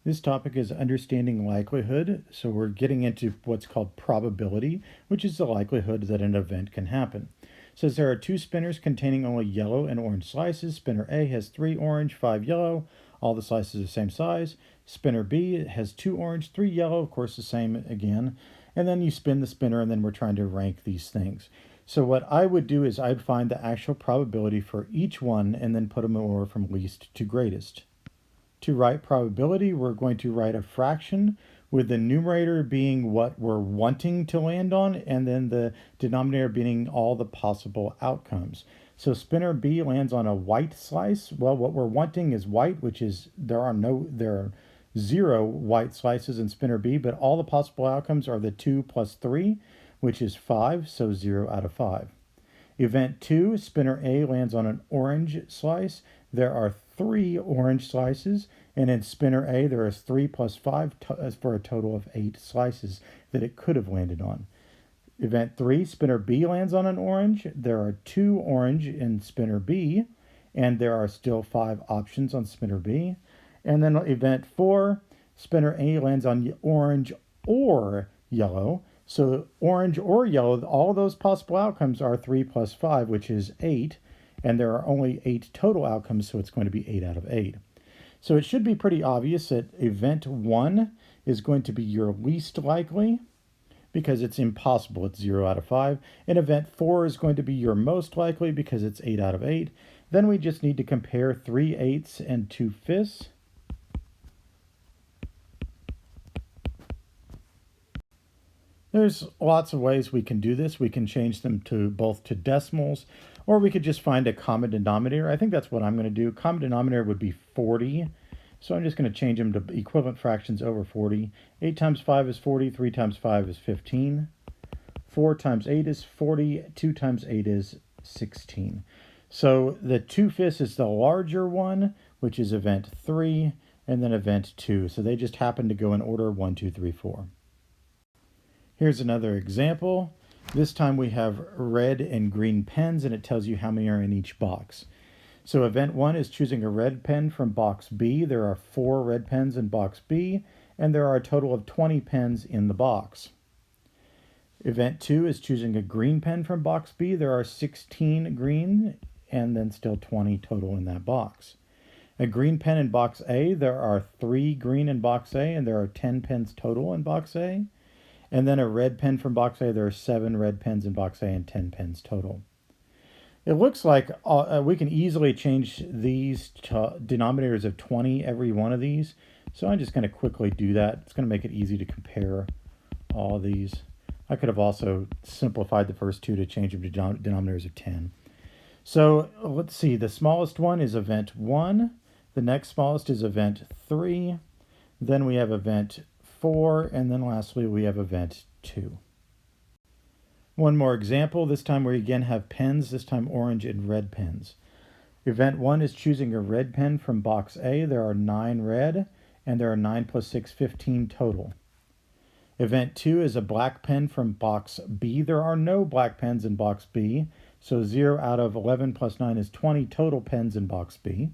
This topic is understanding likelihood, so we're getting into what's called probability, which is the likelihood that an event can happen. It says there are two spinners containing only yellow and orange slices. Spinner A has 3 orange, 5 yellow. All the slices are the same size. Spinner B has 2 orange, 3 yellow, of course the same again. And then you spin the spinner, and then we're trying to rank these things. So what I would do is I'd find the actual probability for each one and then put them in order from least to greatest. To write probability, we're going to write a fraction with the numerator being what we're wanting to land on and then the denominator being all the possible outcomes. So spinner B lands on a white slice. Well, what we're wanting is white, which is there are 0 white slices in spinner B, but all the possible outcomes are the 2 plus 3, which is 5, so 0 out of 5. Event 2, spinner A lands on an orange slice. There are 3 orange slices, and in spinner A there is 3 plus 5 for a total of 8 slices that it could have landed on. Event 3, spinner B lands on an orange. There are 2 orange in spinner B, and there are still 5 options on spinner B. And then event 4, spinner A lands on orange or yellow. So orange or yellow, all those possible outcomes are 3 plus 5, which is 8. And there are only 8 total outcomes, so it's going to be 8 out of 8. So it should be pretty obvious that event 1 is going to be your least likely because it's impossible. It's 0 out of 5. And event 4 is going to be your most likely because it's 8 out of 8. Then we just need to compare 3/8 and 2/5. There's lots of ways we can do this. We can change them to both to decimals, or we could just find a common denominator. I think that's what I'm going to do. Common denominator would be 40. So I'm just going to change them to equivalent fractions over 40. 8 times 5 is 40. 3 times 5 is 15. 4 times 8 is 40. 2 times 8 is 16. So the 2/5 is the larger one, which is event 3, and then event 2. So they just happen to go in order 1, 2, 3, 4. Here's another example. This time we have red and green pens, and it tells you how many are in each box. So event 1 is choosing a red pen from box B. There are 4 red pens in box B, and there are a total of 20 pens in the box. Event 2 is choosing a green pen from box B. There are 16 green, and then still 20 total in that box. A green pen in box A, there are 3 green in box A, and there are 10 pens total in box A. And then a red pen from box A, there are 7 red pens in box A and 10 pens total. It looks like we can easily change these to denominators of 20 every one of these. So I'm just going to quickly do that. It's going to make it easy to compare all of these. I could have also simplified the first two to change them to denominators of 10. So let's see. The smallest one is event 1. The next smallest is event 3. Then we have event 4, and then lastly we have event 2. One more example. This time we again have pens, this time orange and red pens. Event 1 is choosing a red pen from box A. There are 9 red, and there are 9 plus 6, 15 total. Event 2 is a black pen from box B. There are no black pens in box B, so 0 out of 11 plus 9 is 20 total pens in box B.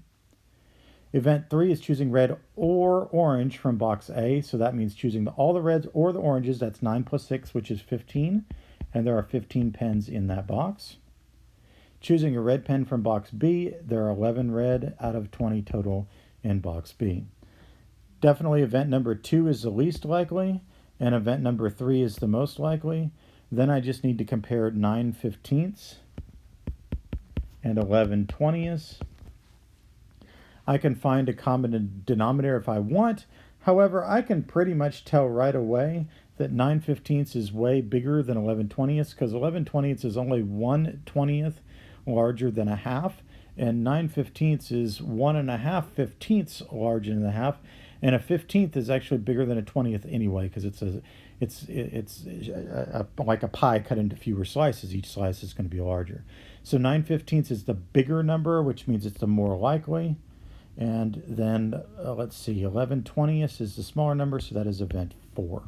Event 3 is choosing red or orange from box A, so that means choosing all the reds or the oranges. That's 9 plus 6, which is 15, and there are 15 pens in that box. Choosing a red pen from box B, there are 11 red out of 20 total in box B. Definitely event number 2 is the least likely, and event number 3 is the most likely. Then I just need to compare 9/15 and 11/20. I can find a common denominator if I want. However, I can pretty much tell right away that 9/15 is way bigger than 11/20 because 11/20 is only 1/20 larger than a half, and 9/15 is 1.5/15 larger than a half, and a 15th is actually bigger than a 20th anyway because it's like a pie cut into fewer slices. Each slice is going to be larger. So 9/15 is the bigger number, which means it's the more likely. And then let's see, 11/20 is the smaller number, so that is event 4.